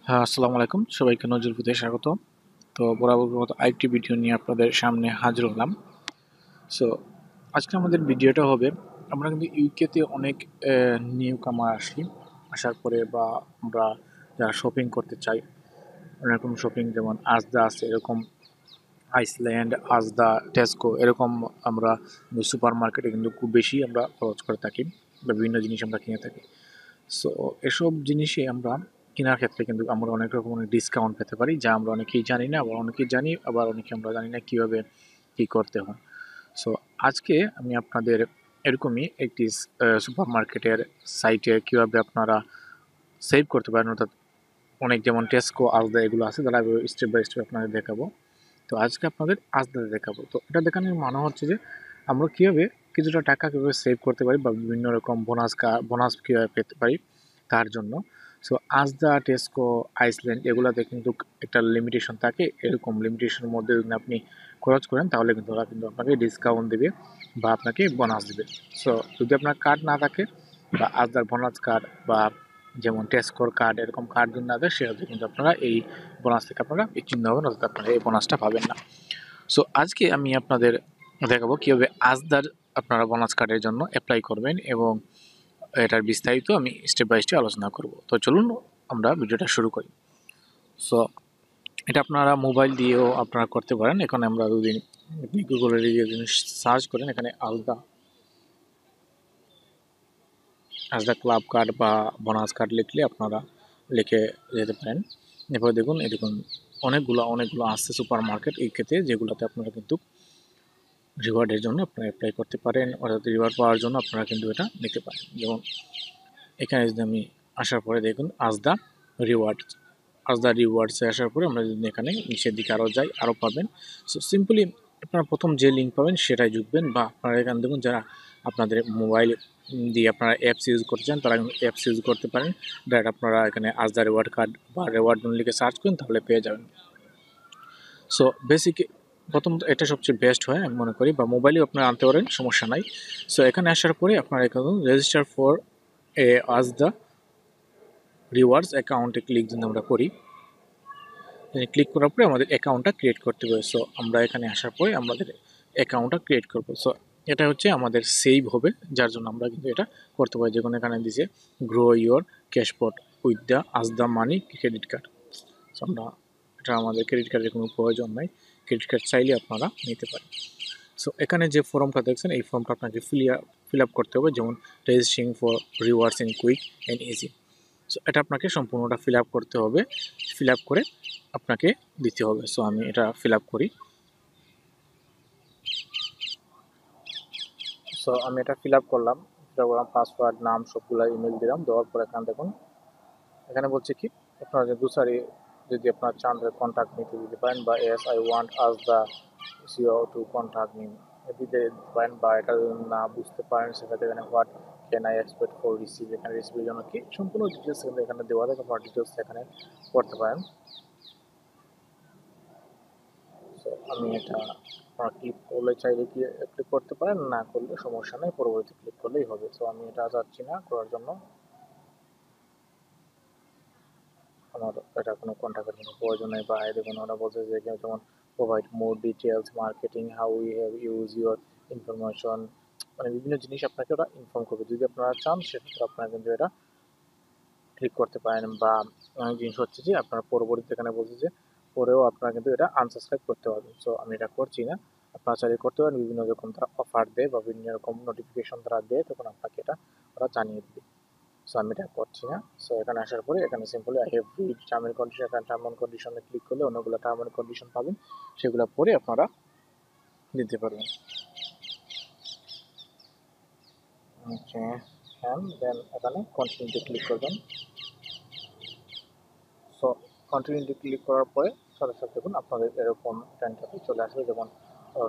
হ্যাঁ, আসসালামু আলাইকুম। সবাইকে নজরুলপুরে স্বাগত। তো বরাবরের মতো আরেকটি ভিডিও নিয়ে আপনাদের সামনে হাজির হলাম। সো আজকে আমাদের ভিডিওটা হবে, আমরা কিন্তু ইউকেতে অনেক নিউ কামার আসার পরে বা আমরা যারা শপিং করতে চাই, এরকম শপিং যেমন আজদা আছে, এরকম আইসল্যান্ড, আজদা, টেস্কো এরকম আমরা সুপার মার্কেটে কিন্তু খুব বেশি আমরা খরচ করে থাকি বা বিভিন্ন জিনিস আমরা কিনে থাকি। সো এসব জিনিসে আমরা কেনার ক্ষেত্রে কিন্তু আমরা অনেক রকমের ডিসকাউন্ট পেতে পারি, যা আমরা অনেকেই জানি না, আবার অনেকেই জানি, আবার অনেকে আমরা জানি না কীভাবে কী করতে হয়। সো আজকে আমি আপনাদের এরকমই একটি সুপার মার্কেটের সাইটে কীভাবে আপনারা সেভ করতে পারেন, অর্থাৎ অনেক যেমন টেস্কো, আজদা এগুলো আছে, তারা স্টেপ বাই স্টেপ আপনাদের দেখাবো। তো আজকে আপনাদের আজদাতে দেখাবো। তো এটা দেখানোর মানে হচ্ছে যে আমরা কীভাবে কিছুটা টাকা কীভাবে সেভ করতে পারি বা বিভিন্ন রকম বোনাস কীভাবে পেতে পারি তার জন্য। সো আজদা, টেস্কো, আইসল্যান্ড এগুলোতে কিন্তু একটা লিমিটেশন থাকে। এরকম লিমিটেশনের মধ্যে যদি আপনি খরচ করেন তাহলে কিন্তু ওরা কিন্তু আপনাকে ডিসকাউন্ট দেবে বা আপনাকে বোনাস দেবে। সো যদি আপনার কার্ড না থাকে বা আজদার বোনাস কার্ড বা যেমন টেস্কোর কার্ড, এরকম কার্ড যদি না থাকে, সেক্ষেত্রে কিন্তু আপনারা এই বোনাস থেকে আপনারা বিচ্ছিন্ন হবেন, অর্থাৎ আপনারা এই বোনাসটা পাবেন না। সো আজকে আমি আপনাদের দেখাবো কীভাবে আজদার আপনারা বোনাস কার্ডের জন্য অ্যাপ্লাই করবেন এবং এটার বিস্তারিত আমি স্টেপ বাই স্টেপ আলোচনা করব। তো চলুন আমরা ভিডিওটা শুরু করি। সো এটা আপনারা মোবাইল দিয়েও আপনারা করতে পারেন। এখানে আমরা যদি আপনি গুগলে গিয়ে সার্চ করেন, এখানে আজদা ক্লাব কার্ড বা বোনাস কার্ড লিখলে আপনারা লিখে যেতে পারেন। এরপরে দেখুন, দেখুন অনেকগুলো আসছে সুপার মার্কেট এই ক্ষেত্রে, যেগুলোতে আপনারা কিন্তু রিওয়ার্ডের জন্য আপনারা অ্যাপ্লাই করতে পারেন, অর্থাৎ রিওয়ার্ড পাওয়ার জন্য আপনারা কিন্তু এটা নিতে পারেন। যেমন এখানে যদি আমি আসার পরে দেখুন আজদা রিওয়ার্ডসে আসার পরে আমরা যদি এখানে নিচের দিকে আরও যাই, আরও পাবেন। সো সিম্পলি আপনারা প্রথম যে লিঙ্ক পাবেন সেটাই ঢুকবেন, বা আপনারা এখানে দেখুন যারা আপনাদের মোবাইল দিয়ে আপনারা অ্যাপস ইউজ করতে চান তারা অ্যাপস ইউজ করতে পারেন। ডাইরেক্ট আপনারা এখানে আজদা রিওয়ার্ড কার্ড বা রিওয়ার্ড লিখে সার্চ করেন, তাহলে পেয়ে যাবেন। সো বেসিক প্রথমত এটা সবচেয়ে বেস্ট হয় আমি মনে করি, বা মোবাইলেও আপনারা আনতে পারেন, সমস্যা নাই। সো এখানে আসার পরে আপনারা এখানে রেজিস্টার ফর আজদা রিওয়ার্ডস অ্যাকাউন্টে ক্লিক যদি আমরা করি, ক্লিক করার পরে আমাদের অ্যাকাউন্টটা ক্রিয়েট করতে হবে। সো আমরা এখানে আসার পরে আমাদের অ্যাকাউন্টটা ক্রিয়েট করবো। সো এটা হচ্ছে আমাদের সেভ হবে, যার জন্য আমরা কিন্তু এটা করতে পারি। যেখানে এখানে দিছে grow your cashpot with the আজদা মানি ক্রেডিট কার্ড। সো আমরা এটা আমাদের ক্রেডিট কার্ডের কোনো প্রয়োজন নাই, ক্রেডিট কার্ড চাইলে আপনারা নিতে পারেন। সো এখানে যে ফর্মটা দেখছেন, এই ফর্মটা আপনাকে ফিল আপ করতে হবে, যেমন রেজিস্ট্রিং for rewards in quick and easy. So এটা আপনাকে সম্পূর্ণটা ফিল আপ করতে হবে, ফিল আপ করে আপনাকে দিতে হবে। সো আমি এটা ফিল আপ করি। সো আমি এটা ফিল আপ করলাম, পাসওয়ার্ড, নাম সবগুলো ইমেল দিলাম, দেওয়ার পর এখানে দেখুন এখানে বলছে কি আপনারা যে দুসারি যদি আপনারা চান কন্ট্যাক্ট নিতে দিতে পারেন, বা as I want us the CEO to contact me দিতে পারেন, বা এটা যদি না বুঝতে পারেন সেক্ষেত্রে এখানে what can I expect for receive, এখানে রিসিভের জন্য কি সম্পূর্ণ ডিটেলস এখানে দেওয়া থাকে, আপনার ডিটেলস এখানে করতে পারেন। সো আমি এটা আপনারা ক্লিক করলে চাইলে কি ক্লিক করতে পারেন, না করলে সমস্যা নেই, পরবর্তী ক্লিক করলেই হবে। সো আমি এটা যাচ্ছি না করার জন্য, আমার এটা কোনো কন্ট্যাক্টের কোনো প্রয়োজন নেই। বা দেখুন ওরা বলছে যে যেমন provide more details marketing how we have use your information, মানে বিভিন্ন জিনিস আপনাকে ওরা ইনফর্ম করবে। যদি আপনারা চান সেক্ষেত্রে আপনারা কিন্তু এটা ক্লিক করতে পারেন, বা অনেক জিনিস হচ্ছে যে আপনার পরবর্তীতে এখানে বলছে যে পরেও আপনারা কিন্তু এটা আনসাবস্ক্রাইব করতে পারবেন। সো আমি এটা করছি না, আপনারা চাইলে করতে পারেন। বিভিন্ন রকম তারা অফার দেয় বা বিভিন্ন রকম নোটিফিকেশন তারা দেয়, তখন আপনাকে এটা ওরা জানিয়ে দেবে। সো আমি এটা করছি না। সো এখানে আসার পরে এখানে simply I have read term and condition, এখানে টার্ম এন্ড কন্ডিশনে ক্লিক করলে অন্যগুলো টার্ম এন্ড কন্ডিশন পাবেন, সেগুলো পরে আপনারা দিতে পারবেন। ওকে, অ্যান্ড দেন এখানে কন্টিনিউতে ক্লিক করবেন। সো কন্টিনিউতে ক্লিক করার পরে সাথে সাথে দেখুন আপনাদের এরকম ট্রেনটাতে চলে আসবে, যেমন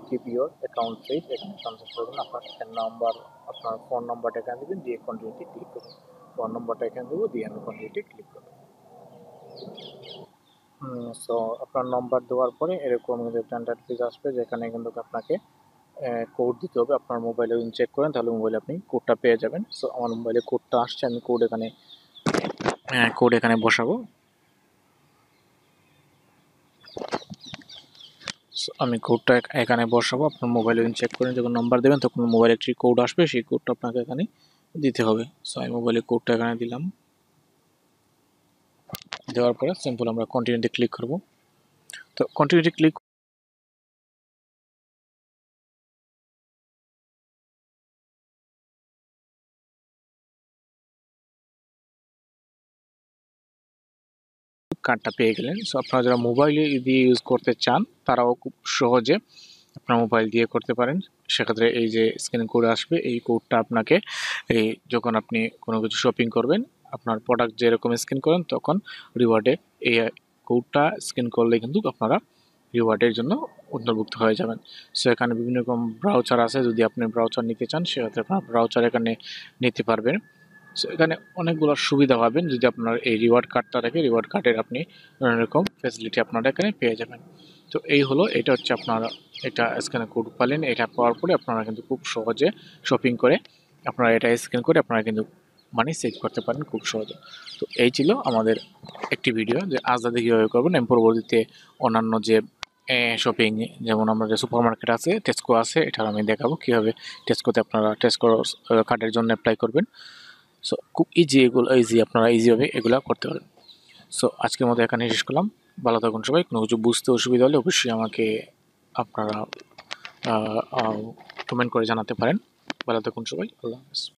কিপ ইউর অ্যাকাউন্ট সেফ, এখানে কনসেপ্ট করবেন। আপনার নাম্বার, আপনার ফোন নাম্বারটা এখানে দেবেন, দিয়ে কন্টিনিউতে ক্লিক করবেন। ফোন নাম্বারটা এখানে দেবো, দিয়ে আমি কন্টিনিউতে ক্লিক করবো। সো আপনার নম্বর দেওয়ার পরে এরকম ইন্টারফেস আসবে, যেখানে কিন্তু আপনাকে কোড দিতে হবে। আপনার মোবাইলে যদি চেক করেন তাহলে মোবাইলে আপনি কোডটা পেয়ে যাবেন। সো আমার মোবাইলে কোডটা আসছে, আমি কোড এখানে বসাবো। আমি কোডটা এখানে বসাবো। আপনার মোবাইলে চেক করেন, যখন নাম্বার দেবেন তখন মোবাইলে একটি কোড আসবে, সেই কোডটা আপনাকে এখানে দিতে হবে। সো আমি মোবাইলে কোডটা এখানে দিলাম। দেওয়ার পরে সিম্পল আমরা কন্টিনিউতে ক্লিক করব। তো কন্টিনিউতে ক্লিক কার্ডটা পেয়ে গেলেন। সো আপনারা যারা মোবাইলে দিয়ে ইউজ করতে চান তারাও খুব সহজে আপনার মোবাইল দিয়ে করতে পারেন। সেক্ষেত্রে এই যে স্ক্যান কোড আসবে, এই কোডটা আপনাকে এই যখন আপনি কোনো কিছু শপিং করবেন, আপনার প্রোডাক্ট যেরকম স্ক্যান করেন তখন রিওয়ার্ডে এই কোডটা স্ক্যান করলে কিন্তু আপনারা রিওয়ার্ডের জন্য অন্তর্ভুক্ত হয়ে যাবেন। সো এখানে বিভিন্ন রকম ব্রাউচার আছে, যদি আপনি ব্রাউচার নিতে চান সেক্ষেত্রে আপনার ব্রাউচার এখানে নিতে পারবেন। সো এখানে অনেকগুলো সুবিধা পাবেন যদি আপনার এই রিওয়ার্ড কার্ডটা থাকে। রিওয়ার্ড কার্ডের আপনি নানা রকম ফ্যাসিলিটি আপনারা এখানে পেয়ে যাবেন। তো এই হলো, এটা হচ্ছে আপনারা এটা স্ক্যান কোড পালেন। এটা পাওয়ার পরে আপনারা কিন্তু খুব সহজে শপিং করে আপনারা এটা স্ক্যান করে আপনারা কিন্তু মানি সেভ করতে পারেন খুব সহজে। তো এই ছিল আমাদের একটি ভিডিও যে আজাদে কীভাবে করবেন। আমি পরবর্তীতে অন্যান্য যে শপিং, যেমন আমাদের সুপার মার্কেট আছে, টেস্কো আছে, এটা আমি দেখাবো কীভাবে টেস্কোতে আপনারা টেস্কো কার্ডের জন্য অ্যাপ্লাই করবেন। সো খুব ইজি, এগুলো ইজি, আপনারা ইজিভাবে এগুলো করতে পারেন। সো আজকের মতো এখানে শেষ করলাম। ভালো থাকুন সবাই। কোনো কিছু বুঝতে অসুবিধা হলে অবশ্যই আমাকে আপনারা কমেন্ট করে জানাতে পারেন। ভালো থাকুন সবাই। আল্লাহ হাফেজ।